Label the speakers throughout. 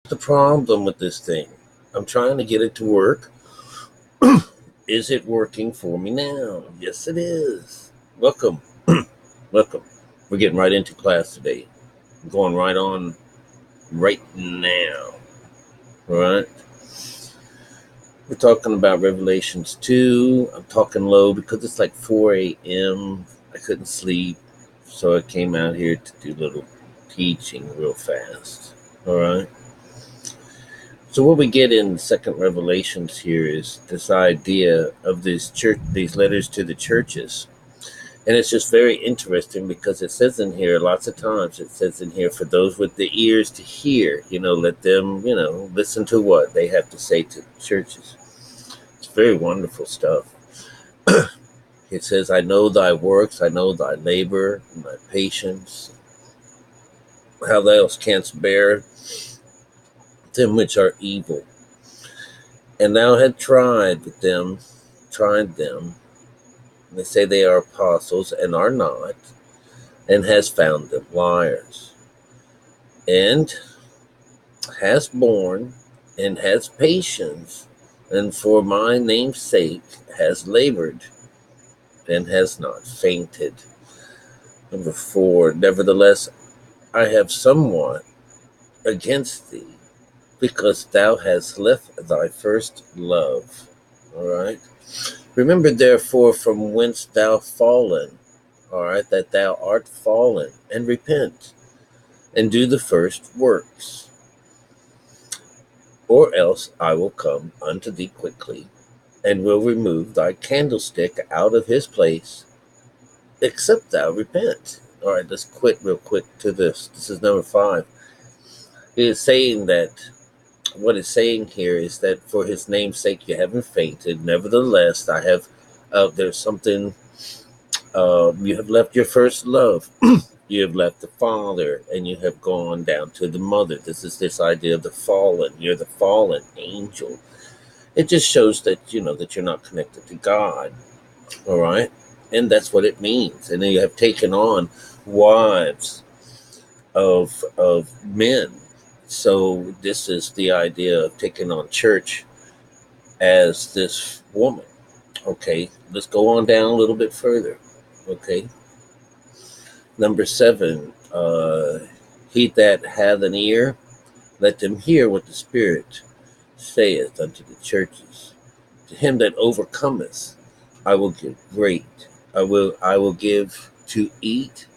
Speaker 1: the problem with this thing. I'm trying to get it to work. Is it working for me now? Yes, it is. Welcome. Welcome. We're getting right into class today. I'm going right on right now. All right. We're talking about Revelations 2. I'm talking low because it's like 4 a.m. I couldn't sleep. So I came out here to do a little teaching real fast. All right. So what we get in Second Revelations here is this idea of these letters to the churches. And it's just very interesting because it says in here, lots of times it says in here, for those with the ears to hear, let them, listen to what they have to say to the churches. It's very wonderful stuff. It says, I know thy works, I know thy labor, and thy patience, how thou canst bear them which are evil. And thou hast tried them. They say they are apostles and are not, and has found them liars, and has borne, and has patience, and for my name's sake has labored, and has not fainted. Number 4, nevertheless, I have somewhat against thee, because thou hast left thy first love. All right. Remember, therefore, from whence thou fallen, all right, that thou art fallen, and repent, and do the first works. Or else I will come unto thee quickly, and will remove thy candlestick out of his place, except thou repent. All right, let's quit real quick to this. This is number 5. It is saying that, what it's saying here is that for his name's sake you haven't fainted. Nevertheless, I have, there's something, you have left your first love. You have left the father and you have gone down to the mother. This is this idea of the fallen. You're the fallen angel. It just shows that, that you're not connected to God. All right. And that's what it means. And then you have taken on wives of men. So this is the idea of taking on church as this woman. Okay, let's go on down a little bit further. Okay. Number 7, he that hath an ear, let them hear what the Spirit saith unto the churches. To him that overcometh, I will give great. I will give to eat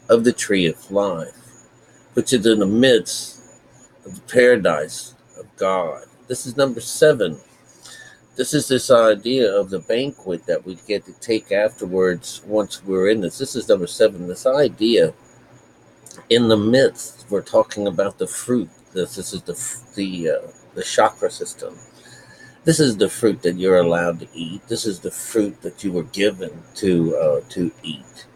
Speaker 1: of the tree of life, which is in the midst of the paradise of God. This is number 7. This is this idea of the banquet that we get to take afterwards once we're in this. This is number 7. This idea in the midst, we're talking about the fruit. This is the chakra system. This is the fruit that you're allowed to eat. This is the fruit that you were given to eat.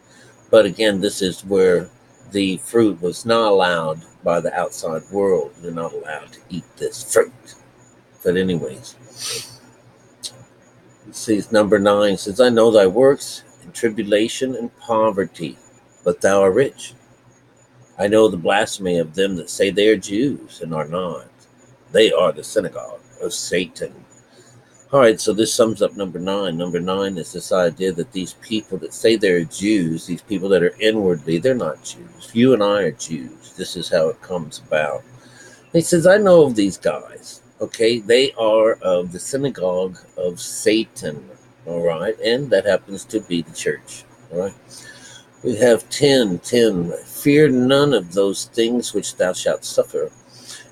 Speaker 1: But again, this is where the fruit was not allowed by the outside world. You're not allowed to eat this fruit. But anyways, it says number 9 says, I know thy works in tribulation and poverty, but thou art rich. I know the blasphemy of them that say they are Jews and are not. They are the synagogue of Satan. All right, so this sums up number 9. Number 9 is this idea that these people that say they're Jews, these people that are inwardly, they're not Jews. You and I are Jews. This is how it comes about. He says, I know of these guys, okay? They are of the synagogue of Satan, all right? And that happens to be the church, all right? We have 10. Fear none of those things which thou shalt suffer.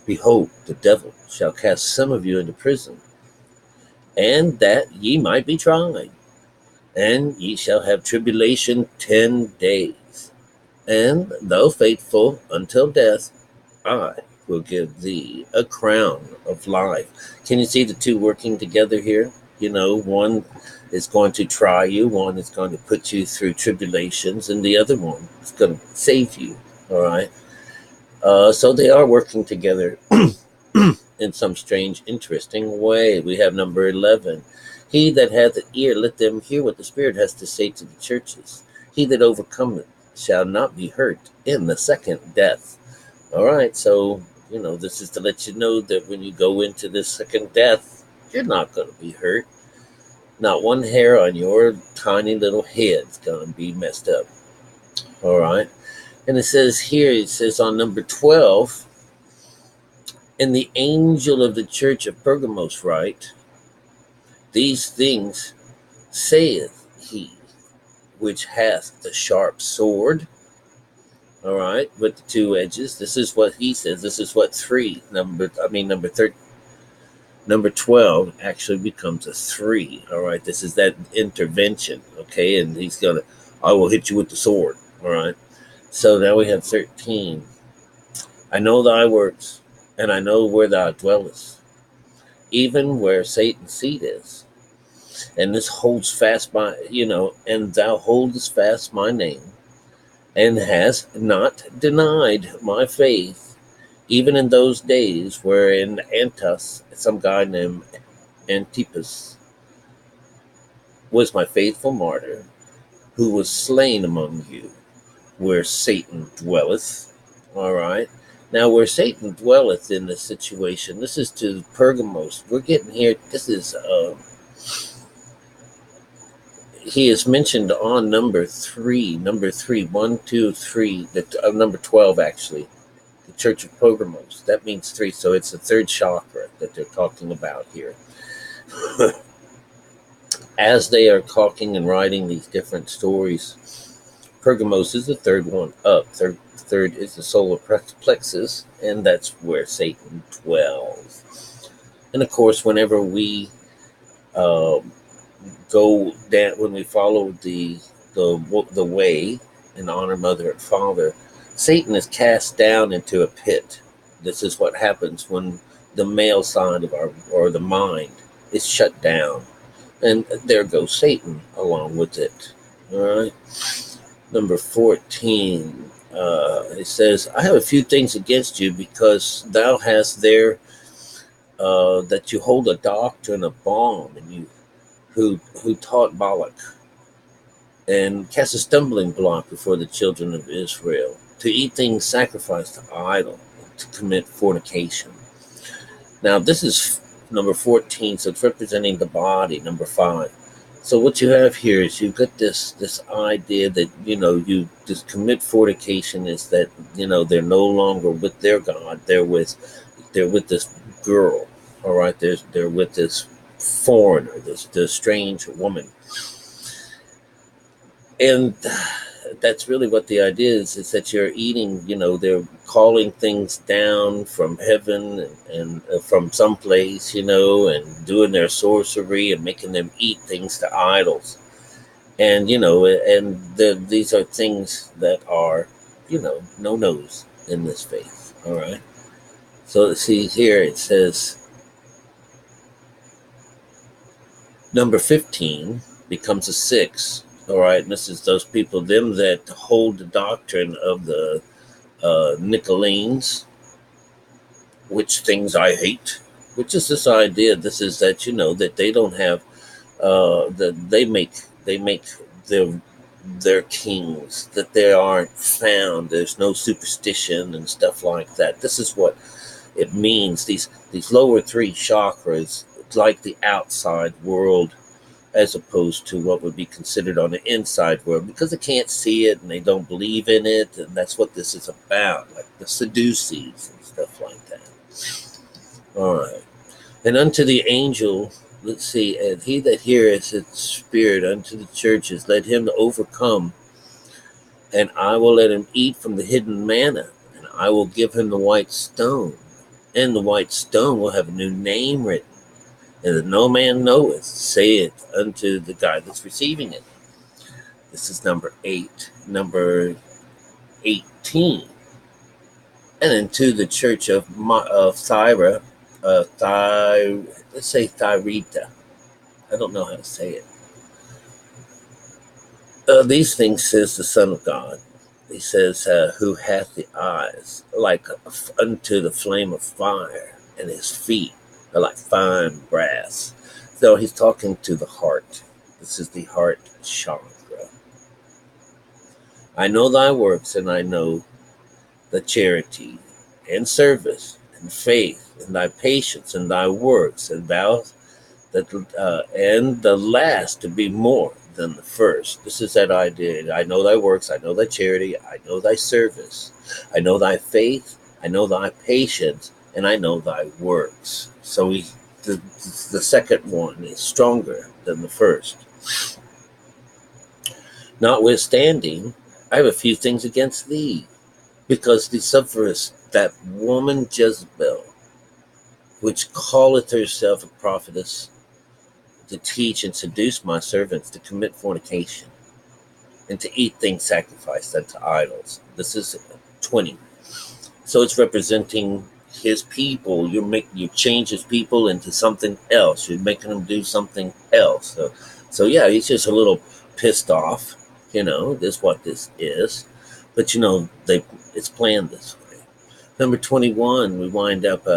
Speaker 1: Behold, the devil shall cast some of you into prison, and that ye might be tried. And ye shall have tribulation 10 days. And though faithful until death, I will give thee a crown of life. Can you see the two working together here? One is going to try you, one is going to put you through tribulations, and the other one is going to save you. All right. So they are working together in some strange, interesting way. We have number 11. He that hath an ear, let them hear what the Spirit has to say to the churches. He that overcometh shall not be hurt in the second death. All right, so This is to let you know that when you go into this second death, you're not going to be hurt. Not one hair on your tiny little head's going to be messed up. All right. And it says on number 12, and the angel of the church of Pergamos write, these things saith he which hath the sharp sword, all right, with the two edges. This is what he says. This is what number 13, number 12 actually becomes a 3. All right, this is that intervention. Okay, and he's gonna, I will hit you with the sword. All right, so now we have 13. I know thy works, and I know where thou dwellest, even where Satan's seat is. And this holds fast and thou holdest fast my name, and hast not denied my faith, even in those days wherein Antipas, some guy named Antipas, was my faithful martyr, who was slain among you, where Satan dwelleth. All right. Now, where Satan dwelleth in this situation, this is to Pergamos. We're getting here. This is, he is mentioned on number 3, 1, 2, 3, number 12, actually, the Church of Pergamos. That means 3. So it's the third chakra that they're talking about here. As they are talking and writing these different stories, Pergamos is the third one up. Third is the solar plexus, and that's where Satan dwells. And of course, whenever we go down, when we follow the way and honor mother and father, Satan is cast down into a pit. This is what happens when the male side of or the mind is shut down, and there goes Satan along with it. All right. Number 14, it says, I have a few things against you, because thou hast there that you hold a doctrine of Balaam, and you who taught Balak, and cast a stumbling block before the children of Israel, to eat things sacrificed to idol, to commit fornication. Now, this is number 14, so it's representing the body, number 5. So what you have here is you've got this idea that, you just commit fornication, is that, they're no longer with their God. They're with this girl. All right. They're with this foreigner, this strange woman. And that's really what the idea is that you're eating, they're calling things down from heaven and from someplace, and doing their sorcery and making them eat things to idols. And, these are things that are, no-nos in this faith. All right. So let's see here, it says, number 15 becomes a 6. All right, and this is those people, them that hold the doctrine of the Nicolaitans, which things I hate, which is this idea. This is that, that they don't have, that they make their kings, that they aren't found. There's no superstition and stuff like that. This is what it means. These lower 3 chakras, like the outside world, as opposed to what would be considered on the inside world, because they can't see it and they don't believe in it. And that's what this is about, like the Sadducees and stuff like that. All right. And unto the angel, let's see, and he that heareth its spirit unto the churches, let him overcome, and I will let him eat from the hidden manna, and I will give him the white stone, and the white stone will have a new name written, and that no man knoweth, say it unto the guy that's receiving it. This is number 8. Number 18. And into the church of Thyra, let's say Thyrita. I don't know how to say it. These things says the Son of God. He says, who hath the eyes like unto the flame of fire, and his feet are like fine brass. So he's talking to the heart. This is the heart chakra. I know thy works, and I know the charity and service and faith, and thy patience, and thy works, and thou that and the last to be more than the first. This is that idea. I know thy works, I know thy charity, I know thy service, I know thy faith, I know thy patience, and I know thy works. So the second one is stronger than the first. Notwithstanding, I have a few things against thee, because thee sufferest that woman Jezebel, which calleth herself a prophetess, to teach and seduce my servants to commit fornication, and to eat things sacrificed unto idols. This is 20. So it's representing his people. You change his people into something else. You're making them do something else. So yeah, he's just a little pissed off. This is what this is. But it's planned this way. Number 21, we wind up,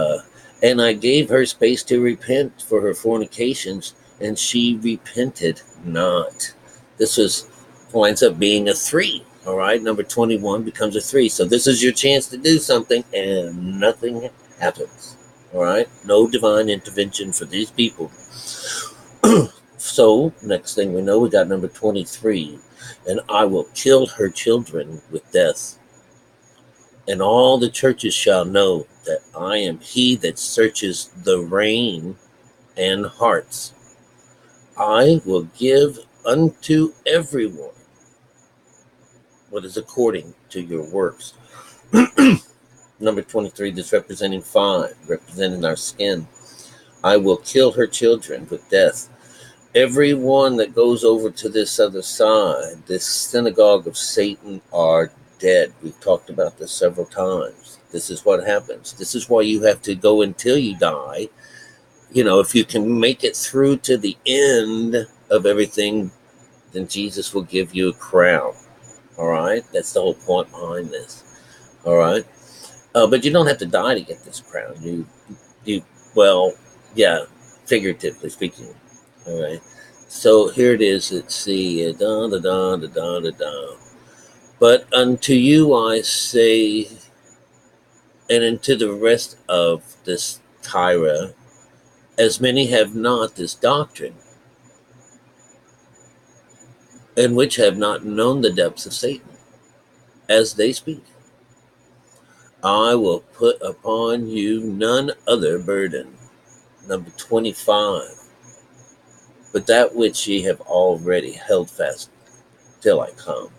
Speaker 1: and I gave her space to repent for her fornications, and she repented not. This winds up being a 3. All right, number 21 becomes a 3. So this is your chance to do something, and nothing happens. All right, no divine intervention for these people. So next thing we know, we got number 23, and I will kill her children with death. And all the churches shall know that I am he that searches the rein and hearts. I will give unto everyone what is according to your works. Number 23, this representing 5, representing our skin. I will kill her children with death. Everyone that goes over to this other side, this synagogue of Satan, are dead. We've talked about this several times. This is what happens. This is why you have to go until you die. If you can make it through to the end of everything, then Jesus will give you a crown. All right? That's the whole point behind this. All right? But you don't have to die to get this crown. Figuratively speaking. All right? So here it is. Let's see. But unto you I say, and unto the rest of this Tyra, as many have not this doctrine, and which have not known the depths of Satan, as they speak, I will put upon you none other burden. Number 25, but that which ye have already held fast till I come.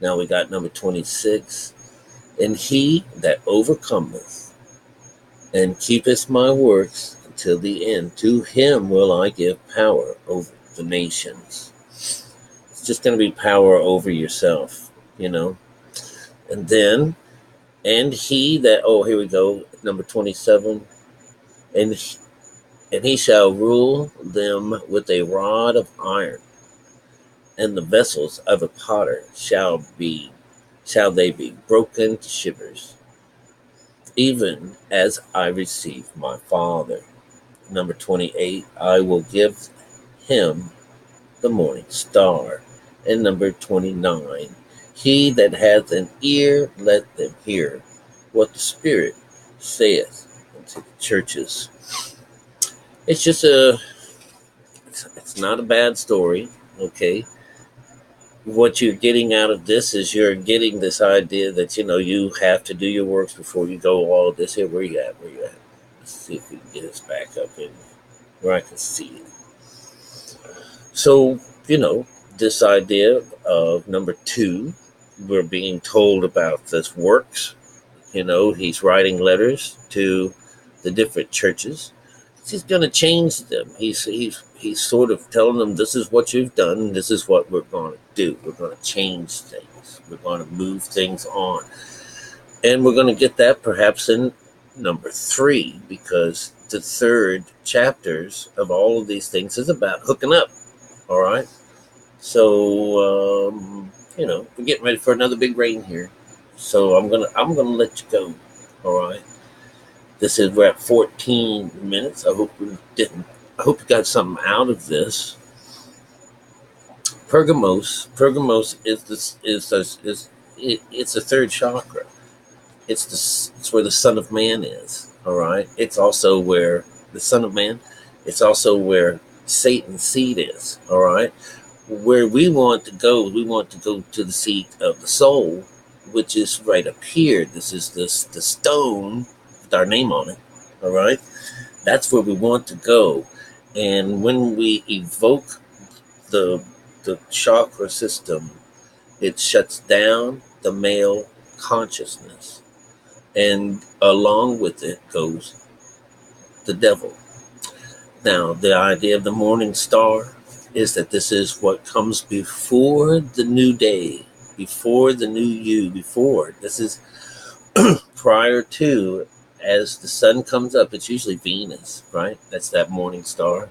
Speaker 1: Now we got number 26, and he that overcometh and keepeth my works until the end, to him will I give power over the nations. It's just going to be power over yourself, And then, and he that, here we go, number 27, and he shall rule them with a rod of iron, and the vessels of a potter shall they be broken to shivers, even as I received my Father. Number 28, I will give him the morning star. And number 29, he that hath an ear, let them hear what the Spirit saith unto the churches. It's just it's not a bad story, okay? What you're getting out of this is you're getting this idea that, you have to do your works before you go all of this. Here, where you at? Let's see if we can get this back up in where I can see it. So, this idea of number 2, we're being told about this works. He's writing letters to the different churches. He's going to change them. He's sort of telling them, this is what you've done. This is what we're going to do. We're going to change things. We're going to move things on. And we're going to get that perhaps in number 3, because the 3rd chapters of all of these things is about hooking up. All right. So, we're getting ready for another big rain here. So I'm gonna let you go. All right. We're at 14 minutes. I hope you got something out of this. Pergamos is it's a 3rd chakra. It's where the Son of Man is. All right. It's also where the Son of Man. It's also where Satan's seed is. All right. Where we want to go to the seat of the soul, which is right up here. This is the stone with our name on it. All right. That's where we want to go. And when we evoke the chakra system, it shuts down the male consciousness. And along with it goes the devil. Now, the idea of the morning star is that this is what comes before the new day, before the new you, before. This is prior to, as the sun comes up, it's usually Venus, right? That's that morning star.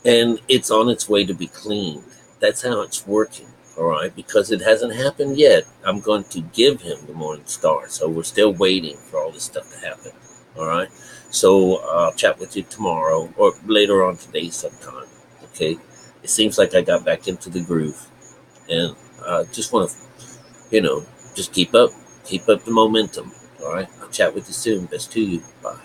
Speaker 1: And it's on its way to be cleaned. That's how it's working, all right? Because it hasn't happened yet, I'm going to give him the morning star. So we're still waiting for all this stuff to happen, all right? So I'll chat with you tomorrow or later on today sometime, okay? It seems like I got back into the groove. And I just want to, just keep up the momentum, all right? I'll chat with you soon. Best to you. Bye.